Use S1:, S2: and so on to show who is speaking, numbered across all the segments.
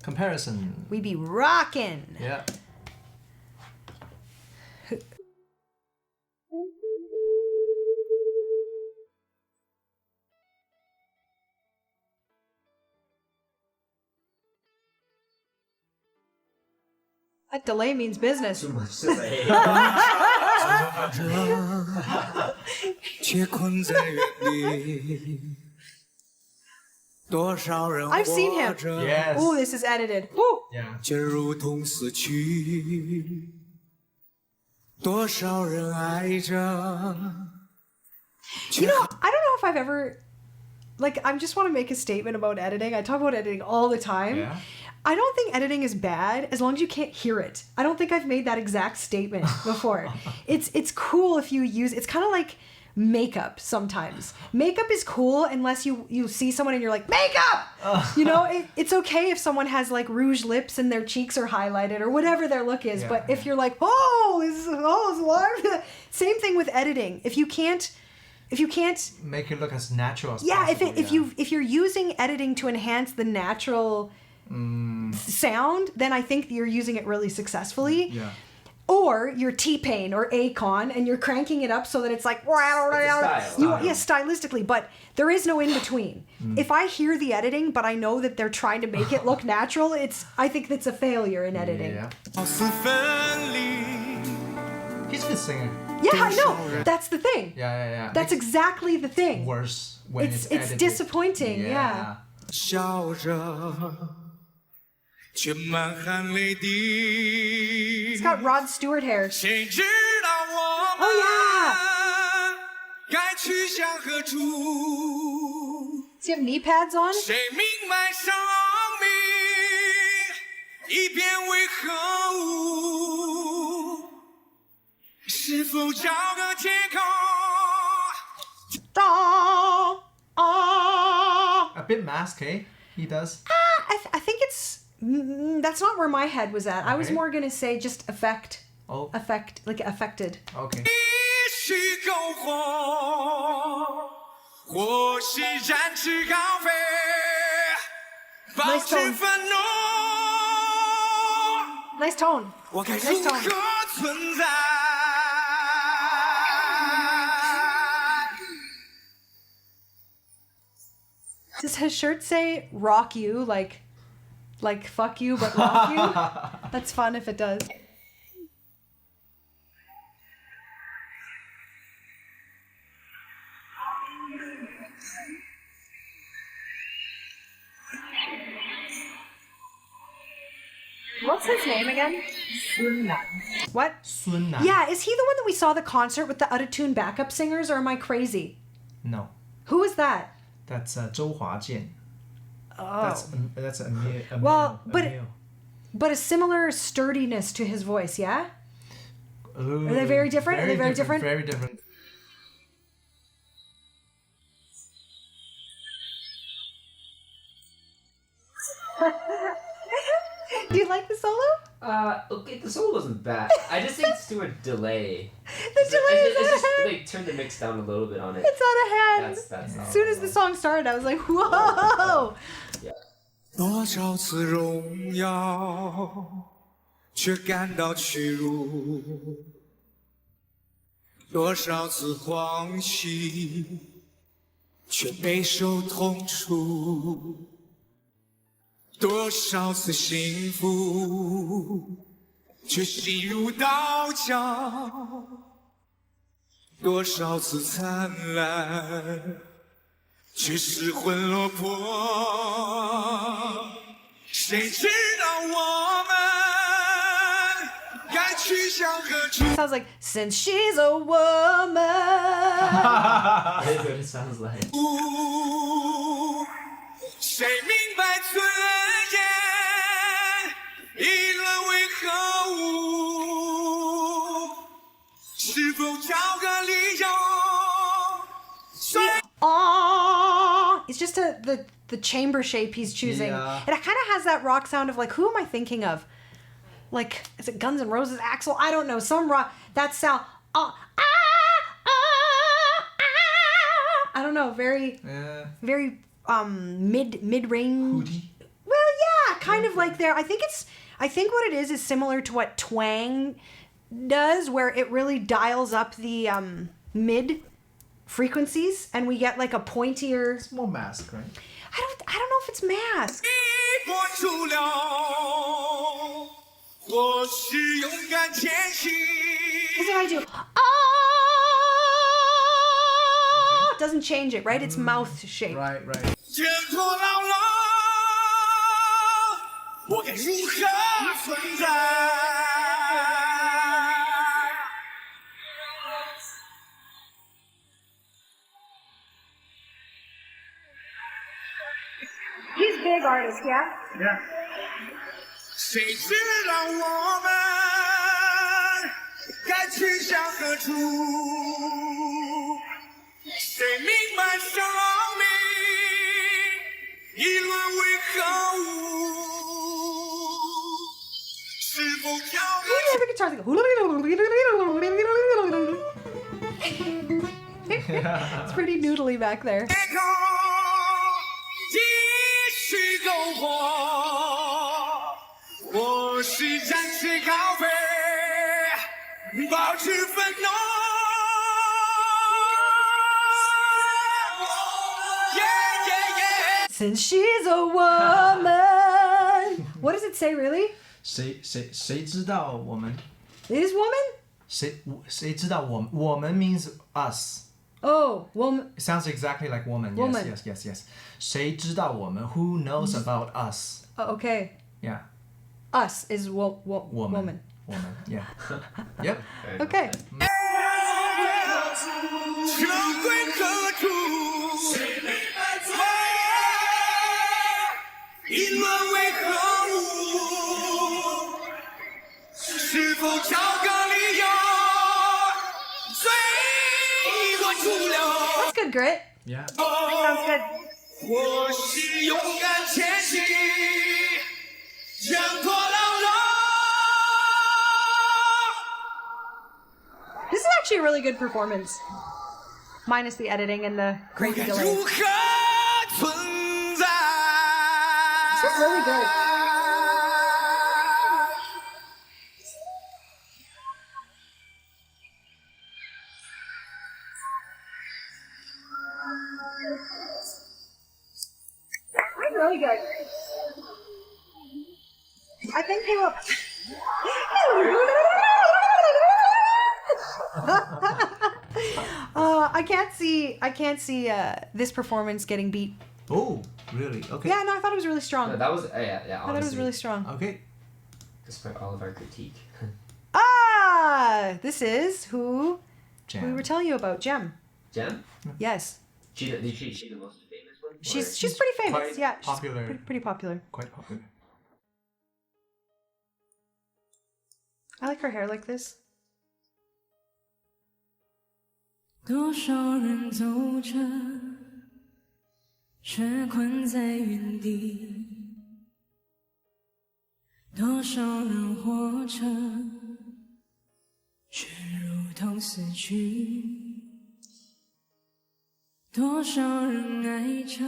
S1: Comparison.
S2: We be rocking.
S1: Yeah.
S2: That delay means business.
S3: Too much delay.
S2: I've seen him.
S1: Yes.
S2: Ooh, this is edited. Woo.
S1: Yeah.
S4: 就如同死去，多少人爱着。
S2: You know, I don't know if I've ever, like, I just want to make a statement about editing. I talk about editing all the time.
S1: Yeah.
S2: I don't think editing is bad as long as you can't hear it. I don't think I've made that exact statement before. It's cool if you use, it's kind of like makeup sometimes. Makeup is cool unless you see someone and you're like, makeup! You know, it's okay if someone has like rouge lips and their cheeks are highlighted or whatever their look is.
S1: Yeah,
S2: But if you're like, it's live. Same thing with editing. If you can't
S1: Make it look as natural as
S2: yeah,
S1: possible.
S2: if you're using editing to enhance the natural sound, then I think you're using it really successfully.
S1: Yeah.
S2: Or you're T-Pain or Akon and you're cranking it up so that it's like stylistically, but there is no in between. If I hear the editing but I know that they're trying to make it look natural, I think that's a failure in editing.
S1: Yeah.
S4: 四分离，
S1: He's a good singer.
S2: Yeah, I know. That's the thing.
S1: Yeah.
S2: That's exactly the thing.
S1: Worse when it's
S2: It's
S1: edited.
S2: disappointing. Yeah.
S4: 笑着，却满含泪滴。
S2: It's got Rod Stewart hair.
S4: 谁知道我们
S2: Oh yeah.
S4: 该去向何处？
S2: Does he have knee pads on?
S4: 谁明白生命已变为何物？是否找个借口？
S1: A bit mask, eh? He does.
S2: I think it's that's not where my head was at. I was
S1: Okay.
S2: more gonna say just affected.
S1: Oh,
S2: Affected.
S1: okay.
S4: 也许篝火，或是展翅高飞，保
S2: Nice
S4: 持
S2: tone.
S4: 愤怒。
S2: Nice tone.
S4: 我该
S2: Nice
S4: 如
S2: tone.
S4: 何存在？
S2: Does his shirt say "rock you" like fuck you but rock you? That's fun if it does. What's his name again? What?
S1: 孙楠.
S2: Yeah, is he the one that we saw the concert with the out-of-tune backup singers, or am I crazy?
S1: No,
S2: Who is that?
S1: that's 周华健.
S2: Oh.
S1: That's Emil.
S2: Well, but-
S1: Emil.
S2: But a similar sturdiness to his voice, yeah?
S1: Ooh,
S2: Are they very different? Are they very different?
S1: Very different.
S2: Do you like the solo?
S3: Okay, the solo wasn't bad. I just think it's too a delay.
S2: The delay is
S3: It's
S2: out of
S3: just
S2: hand.
S3: like turn the mix down a little bit on it.
S2: It's out of hand.
S3: That's
S2: As soon as the song started, I was like, whoa!
S4: 多少次荣耀，却感到屈辱；多少次欢喜，却备受痛楚；多少次幸福，却心如刀绞；多少次灿烂。 却失魂落魄，谁知道我们该去向何处？
S2: Sounds like, since she's a woman.
S3: That is what it sounds like.
S4: 谁明白尊严已沦为何物？是否找个理由？
S2: Aww. It's just the chamber shape he's choosing.
S1: Yeah.
S2: It kind of has that rock sound of like, who am I thinking of? Like, is it Guns N' Roses, Axl? I don't know. Some rock, that sound. I don't know. Very
S1: Yeah.
S2: very mid range.
S1: Hootie.
S2: Well, yeah, kind of like I think what it is similar to what twang does, where it really dials up the mid frequencies and we get like a pointier.
S1: It's more mask, right?
S2: I don't know if it's mask.
S4: 我除了或是勇敢前行。
S2: Because if I do doesn't change it, right? It's mouth shape.
S1: Right.
S4: 挣脱牢笼，我该如何存在？
S2: He's a big artist, yeah?
S1: Yeah.
S4: 谁知道我们该去向何处？谁明白生命已沦为何物？是否飘过？
S2: The guitar's like It's pretty noodly back there.
S4: 天空继续篝火，我是展翅高飞，保持愤怒。Yeah, yeah, yeah.
S2: Since she's a woman. What does it say, really?
S1: 谁知道我们
S2: It is woman?
S1: 谁知道我们 means us.
S2: Oh, woman.
S1: It sounds exactly like woman.
S2: Woman.
S1: Yes. 谁知道我们 who knows about us.
S2: Oh, okay.
S1: Yeah.
S2: Us is woman.
S1: Yeah. Yep.
S2: Okay.
S4: 这归何处？议论为何物？是否找个理由随我出流？
S2: That's good, Grit.
S1: Yeah.
S2: Sounds good.
S4: 我是勇敢前行，挣脱牢笼。
S2: This is actually a really good performance. Minus the editing and the crazy
S4: 如
S2: delay.
S4: 何存在？
S2: This is really good. That's really good. I think they will. I can't see this performance getting beat.
S1: Oh, really? Okay.
S2: Yeah, no, I thought it was really strong.
S3: No, that was yeah.
S2: I thought it was
S3: Honestly,
S2: really strong.
S1: Okay.
S3: despite all of our critique.
S2: This is who
S1: Jam.
S2: we were telling you about, Jem.
S3: Jem?
S2: Yes,
S3: She the most famous one?
S2: she's
S3: Or-
S2: pretty famous.
S1: Quite
S2: Yeah, she's
S1: popular.
S2: pretty popular.
S1: Quite popular.
S2: I like her hair like this.
S5: 多少人走着，却困在原地；多少人活着，却如同死去；多少人爱着。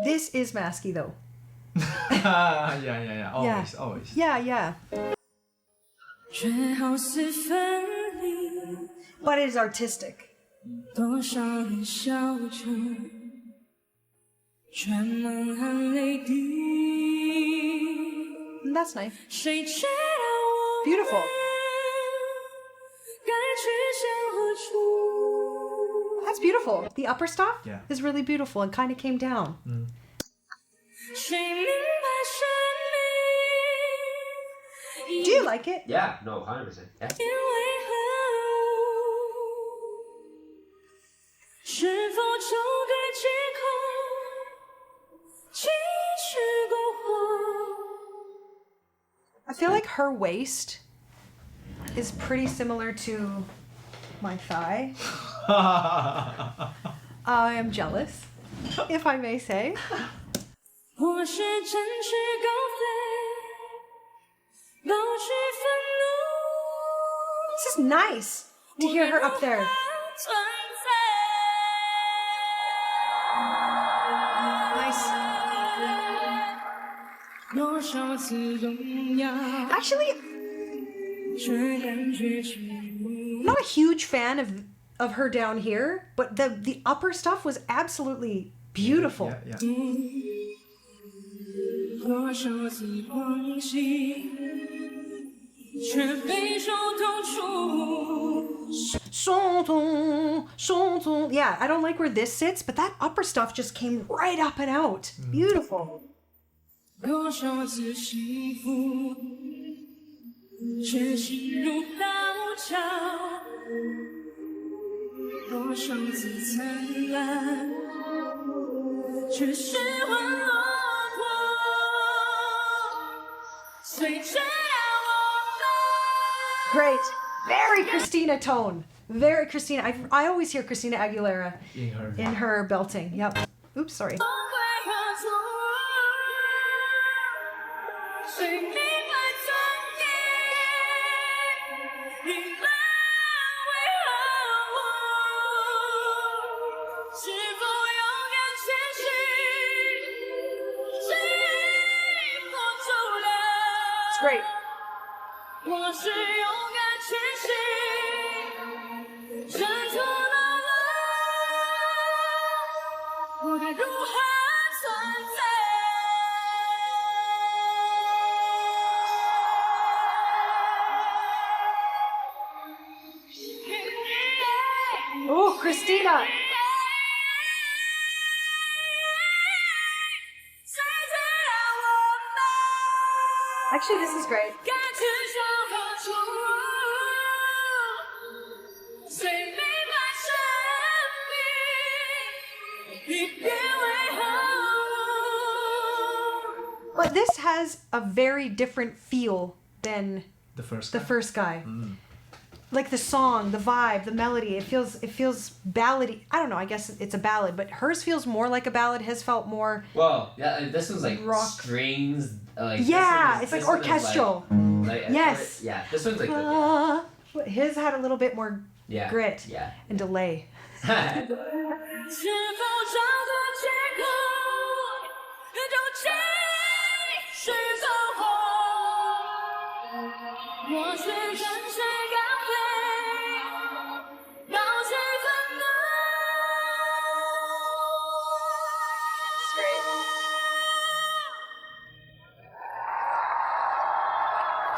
S2: This is Masky though.
S1: Yeah. Always,
S2: Yeah.
S1: always.
S2: Yeah.
S5: 却好似分离。
S2: But it is artistic.
S5: 多少人笑着，却满含泪滴。
S2: That's nice.
S5: 谁知道我
S2: Beautiful.
S5: 该去向何处？
S2: That's beautiful. The upper stop
S1: Yeah.
S2: is really beautiful and kind of came down.
S5: 谁明白生命？
S2: Do you like it?
S3: Yeah, no, 100%. Yeah.
S5: 因为何物？是否就该借口继续苟活？
S2: I feel like her waist is pretty similar to my thigh. I am jealous, if I may say.
S5: 我是展翅高飞，保持愤怒。
S2: This is nice to hear her up there.
S5: 存在。
S2: Nice. Actually, not a huge fan of her down here, but the upper stuff was absolutely beautiful.
S1: Yeah.
S5: 多少次忘记，却备受痛楚。
S2: Yeah, I don't like where this sits, but that upper stuff just came right up and out. Beautiful.
S5: 多少次幸福，却心如刀绞；多少次灿烂，却失魂落魄。随着我
S2: Great. Very Christina tone. Very Christina. I always hear Christina Aguilera in her belting. Yep. Oops, sorry.
S5: 梦会何处？谁明白踪影？明白为何我？是否勇敢前行？是否走了？
S2: It's great.
S5: 我是勇敢前行，挣脱了我该如何存在？
S2: Oh, Christina.
S5: 谁知道我们
S2: Actually, this is great.
S5: 该去向何处？谁明白生命已变为何物？
S2: But this has a very different feel than
S1: The first
S2: the
S1: guy?
S2: first guy. Like the song, the vibe, the melody, it feels ballady. I don't know, I guess it's a ballad, but hers feels more like a ballad. His felt more
S3: Well, yeah, this one's like
S2: Rock.
S3: strings. Like
S2: yeah,
S3: this
S2: it's like
S3: one is
S2: orchestral.
S3: Like,
S2: Yes.
S3: Yeah, this one's like the,
S2: His had a little bit more
S3: yeah.
S2: grit
S3: Yeah.
S2: and delay.
S5: 是否找到借口？究竟是走火？我是跟谁高飞？保持愤怒。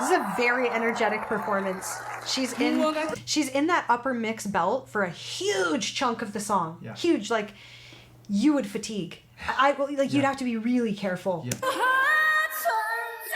S2: This is a very energetic performance. She's in that upper mix belt for a huge chunk of the song.
S1: Yeah.
S2: Huge, like you would fatigue. You'd have to be really careful.
S1: Yeah.
S5: 何存在？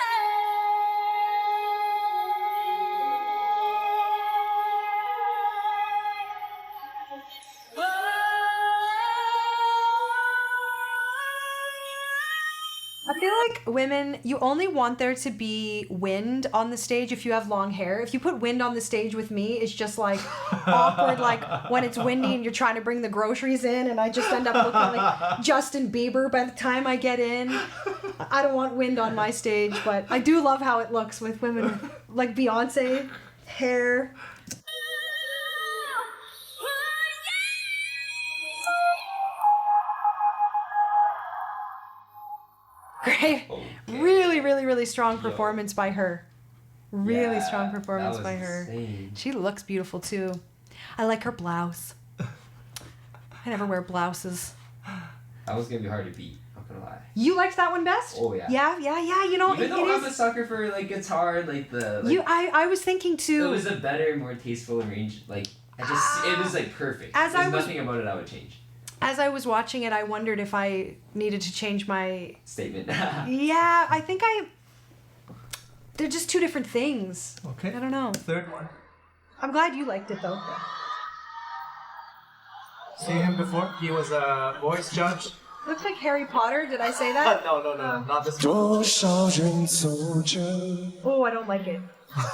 S2: I feel like women, you only want there to be wind on the stage if you have long hair. If you put wind on the stage with me, it's just like awkward, like when it's windy and you're trying to bring the groceries in and I just end up looking like Justin Bieber by the time I get in. I don't want wind on my stage, but I do love how it looks with women with, like Beyonce, hair. Great.
S3: Okay.
S2: Really, really, really strong performance by her. Really
S3: Yeah,
S2: strong performance
S3: that was
S2: by her.
S3: insane.
S2: She looks beautiful too. I like her blouse. I never wear blouses.
S3: That was gonna be hard to beat. I'm not gonna lie.
S2: You liked that one best?
S3: Oh, yeah.
S2: Yeah. You know,
S3: Even
S2: it
S3: though I'm a
S2: is.
S3: sucker for like guitar, like the like,
S2: I was thinking too.
S3: it was a better, more tasteful range. Like it was like perfect.
S2: As
S3: There's
S2: I was-
S3: nothing about it I would change.
S2: As I was watching it, I wondered if I needed to change my.
S3: Statement.
S2: Yeah, I think they're just two different things.
S1: Okay.
S2: I don't know.
S1: Third one.
S2: I'm glad you liked it though.
S1: Seen him before? He was a voice judge.
S2: Looks like Harry Potter. Did I say that?
S1: No, not this one.
S4: 多少人走着，
S2: Oh, I don't like it.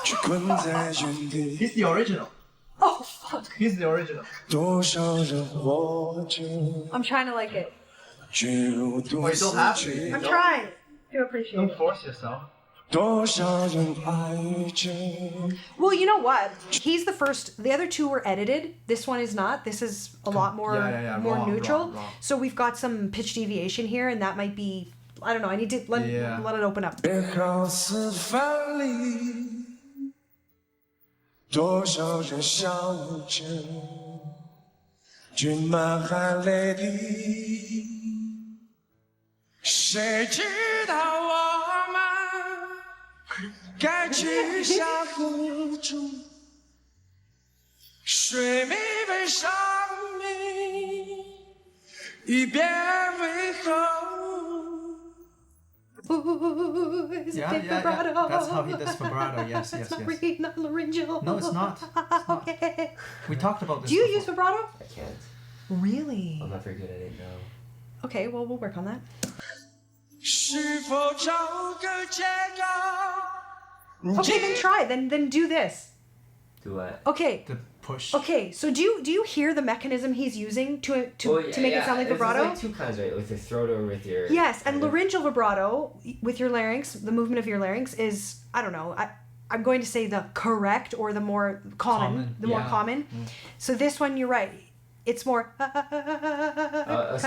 S4: 却困在原地；
S1: He's the original.
S2: Oh, fuck.
S1: He's the original.
S4: 多少人活着，
S2: I'm trying to like it.
S4: 却如独
S1: Well, you
S4: 死
S1: don't have to.
S4: 绝
S2: I'm trying to appreciate
S1: Don't
S2: it.
S1: force yourself.
S4: 多少人爱着，
S2: Well, you know what? He's the first. The other two were edited. This one is not. This is a lot more
S1: Yeah.
S2: more
S1: Raw,
S2: neutral.
S1: raw.
S2: So we've got some pitch deviation here, and that might be I don't know. I need to let it open up.
S4: 别好似分离，多少人相见，均满含泪滴。谁知道我们该去向何处？谁没被伤命，一别为何？
S2: Ooh, is it vibrato?
S1: That's how he does vibrato. Yes.
S2: Sorry, not laryngeal.
S1: No, it's not. It's not.
S2: Okay.
S1: We talked about this.
S2: Do you
S1: before.
S2: use vibrato?
S3: I can't.
S2: Really?
S3: I'm not very good at it, no.
S2: Okay, well, we'll work on that.
S4: 是否找个借口？
S2: Okay, then try. Then do this.
S3: Do what?
S2: Okay.
S1: The push.
S2: Okay. So do you hear the mechanism he's using to make it sound like vibrato?
S3: There's like two kinds, right? With your throat or with your...
S2: Yes, and laryngeal vibrato with your larynx, the movement of your larynx is, I don't know, I'm going to say the correct or the more common. More common. So this one, you're right. It's more.
S3: So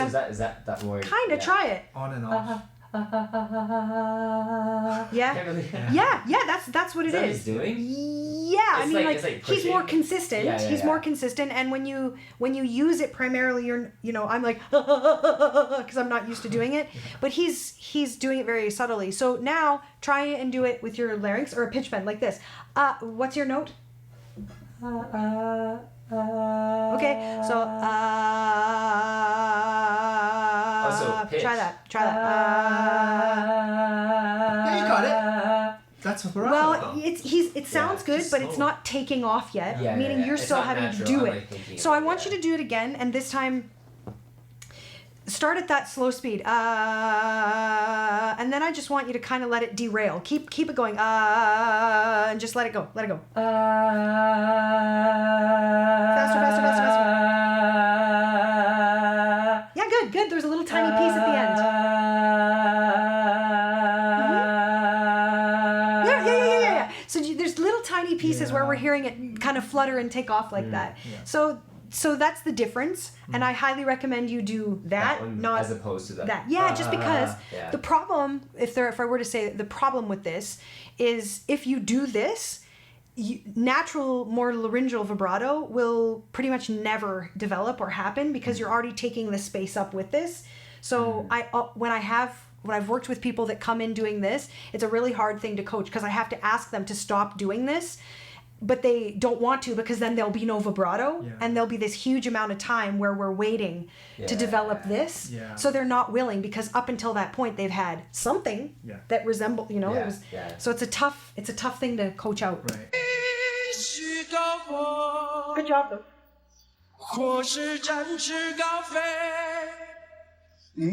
S3: is that more?
S2: Kind of. Try it.
S1: On and off.
S2: Yeah. That's what it
S3: Is that what
S2: is.
S3: he's doing?
S2: Yeah, I mean,
S3: it's like
S2: he's more
S3: pushing.
S2: consistent. He's more consistent, and when you use it primarily, I'm like because I'm not used to doing it, but he's doing it very subtly. So now try and do it with your larynx or a pitch bend like this. What's your note? Okay, so
S3: pitch.
S2: try that.
S1: Yeah, you got it. That's vibrato.
S2: Well, it sounds good,
S1: just
S2: but it's
S1: slow.
S2: not taking off yet,
S3: Yeah,
S2: meaning you're
S3: It's
S2: still
S3: not
S2: having
S3: natural.
S2: to do
S3: I'm,
S2: it.
S3: like, thinking
S2: So I
S3: of it,
S2: want you to do it again, and this time start at that slow speed. And then I just want you to kind of let it derail. Keep it going. And just let it go. Let it go. Faster. Yeah, good. There's a little tiny piece at the end. Yeah. So there's little tiny pieces where we're hearing it kind of flutter and take off like that.
S1: Yeah.
S2: So that's the difference, and I highly recommend you do that
S3: one
S2: not
S3: as opposed to that.
S2: Yeah, just because
S3: yeah.
S2: the problem, if I were to say the problem with this, is if you do this, natural, more laryngeal vibrato will pretty much never develop or happen because you're already taking the space up with this. So when I've worked with people that come in doing this, it's a really hard thing to coach because I have to ask them to stop doing this, but they don't want to because then there'll be no vibrato and there'll be this huge amount of time where we're waiting to develop this.
S1: Yeah.
S2: So they're not willing because up until that point they've had something that resembled, it was. So it's a tough thing to coach out.
S1: Right.
S2: Good job though.
S4: 或是展翅高飞，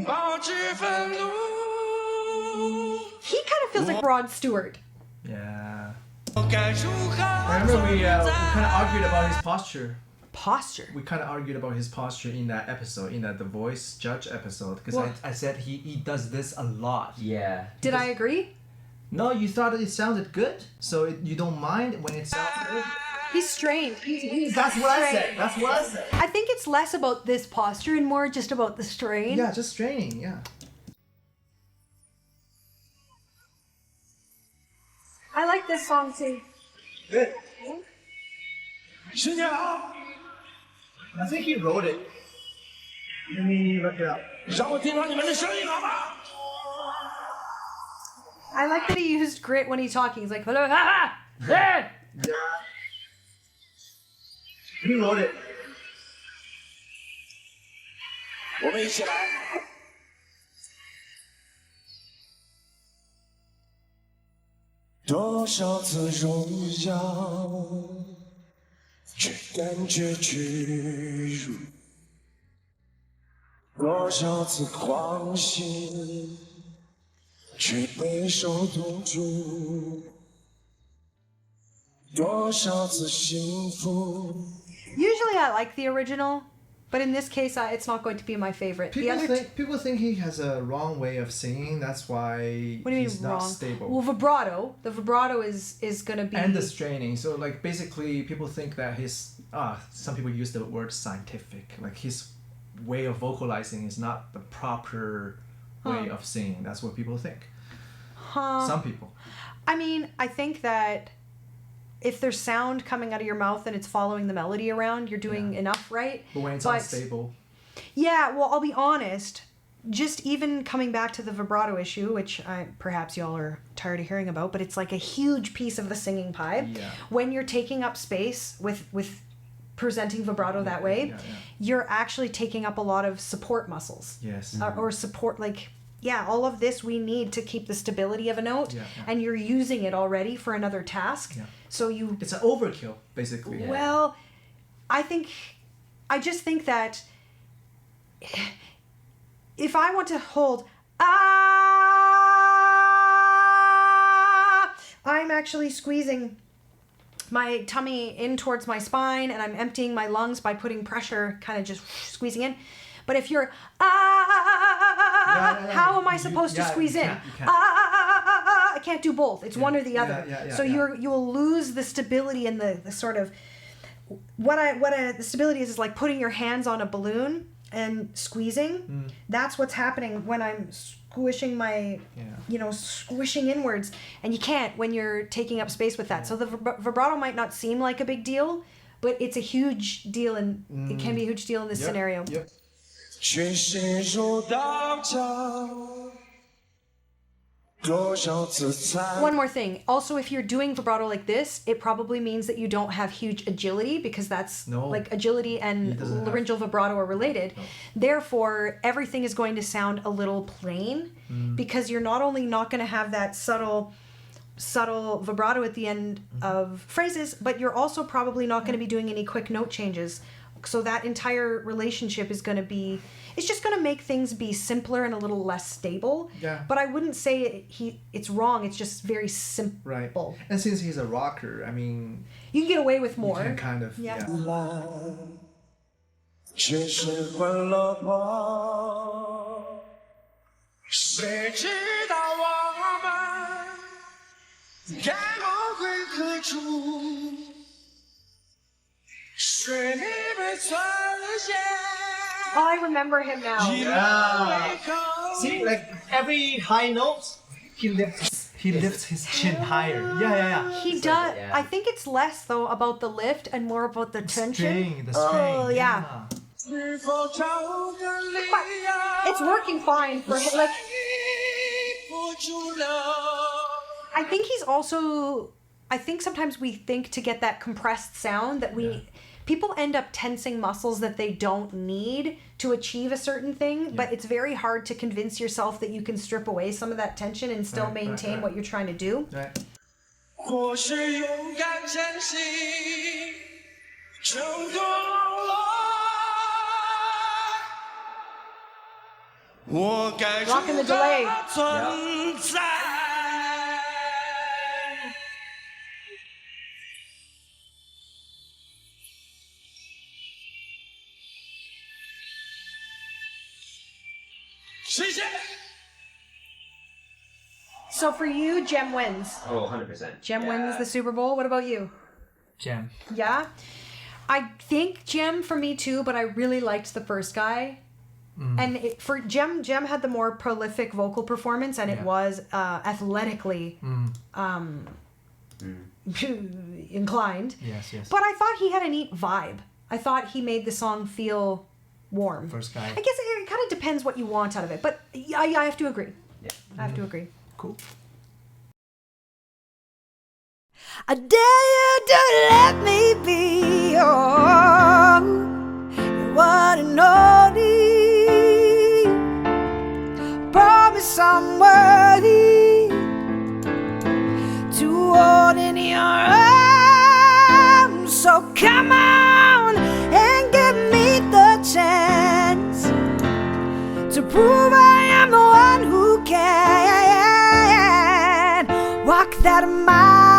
S4: 保持愤怒。
S2: He kind of feels like Rod Stewart.
S1: Yeah.
S4: 该如何
S1: I remember we kind of argued about his posture.
S2: Posture.
S1: We kind of argued about his posture in that episode, in that The Voice Judge episode, because I said he does this a lot.
S3: Yeah.
S2: Did I agree?
S1: No, you thought it sounded good, so you don't mind when it sounds good.
S2: He's strained.
S1: That's what I said. That's what I said.
S2: I think it's less about this posture and more just about the strain.
S1: Yeah, just straining. Yeah.
S2: I like this song too.
S1: Good.
S4: 师娘，
S1: I think he wrote it. Let me look it up.
S4: 让我听到你们的声音好吗？
S2: I like that he used grit when he's talking. He's like, hello, ha ha, yeah.
S1: Yeah. He wrote it.
S4: 我们一起来。多少次荣耀，却感觉屈辱；多少次狂喜，却备受痛楚；多少次幸福。
S2: Usually I like the original, but in this case, it's not going to be my favorite.
S1: People think he has a wrong way of singing. That's why
S2: What do you
S1: he's
S2: mean
S1: not
S2: wrong?
S1: stable.
S2: Well, vibrato. The vibrato is going to be.
S1: And the straining. So like basically, people think that some people use the word scientific. Like his way of vocalizing is not the proper way of singing. That's what people think.
S2: Huh.
S1: Some people.
S2: I mean, I think that if there's sound coming out of your mouth and it's following the melody around, you're doing enough, right?
S1: But when it's unstable.
S2: Yeah, well, I'll be honest. Just even coming back to the vibrato issue, which perhaps y'all are tired of hearing about, but it's like a huge piece of the singing pie.
S1: Yeah.
S2: When you're taking up space with presenting vibrato that way, you're actually taking up a lot of support muscles.
S1: Yes.
S2: Or support, like, yeah, all of this we need to keep the stability of a note, and you're using it already for another task.
S1: Yeah.
S2: So you...
S1: It's an overkill, basically.
S3: Yeah.
S2: Well, I just think that if I want to hold I'm actually squeezing my tummy in towards my spine, and I'm emptying my lungs by putting pressure, kind of just squeezing in. But if you're how am I supposed to squeeze in?
S1: You can't.
S2: I can't do both. It's one or the other. So you will lose the stability and the sort of the stability is like putting your hands on a balloon and squeezing. That's what's happening when I'm squishing my, squishing inwards, and you can't when you're taking up space with that. So the vibrato might not seem like a big deal, but it's a huge deal, and it can be a huge deal in this scenario.
S1: Yep.
S2: One more thing. Also, if you're doing vibrato like this, it probably means that you don't have huge agility, because that's like agility and laryngeal vibrato are related. No. Therefore, everything is going to sound a little plain, because you're not only not going to have that subtle vibrato at the end of phrases, but you're also probably not going to be doing any quick note changes. So that entire relationship is going to be... It's just going to make things be simpler and a little less stable. Yeah. But I wouldn't say it's wrong. It's just very simple.
S1: Right. And since he's a rocker, I mean...
S2: You can get away with more.
S1: You can kind of... Yeah.
S2: Oh, I remember him now.
S6: Yeah. See, like every high note, he lifts his chin higher. Yeah.
S2: He does. I think it's less though about the lift and more about the tension.
S1: The string.
S2: Oh yeah. It's working fine for him. Like, I think he's also. I think sometimes we think to get that compressed sound that people end up tensing muscles that they don't need to achieve a certain thing, but it's very hard to convince yourself that you can strip away some of that tension and still maintain what you're trying to do.
S1: Right.
S2: Rocking the delay. So for you, Jem wins.
S3: Oh, 100%.
S2: Jem wins the Super Bowl. What about you?
S6: Jem.
S2: Yeah? I think Jem for me too, but I really liked the first guy. And for Jem had the more prolific vocal performance, and it was athletically inclined.
S1: Yes.
S2: But I thought he had a neat vibe. I thought he made the song feel warm.
S1: First guy.
S2: I guess it kind of depends what you want out of it, but I have to agree.
S3: Yeah.
S2: I have to agree.
S1: Cool.
S5: I dare you to let me be your one and only. Promise I'm worthy to hold in your arms. So come on and give me the chance to prove I am the one who can walk that mile.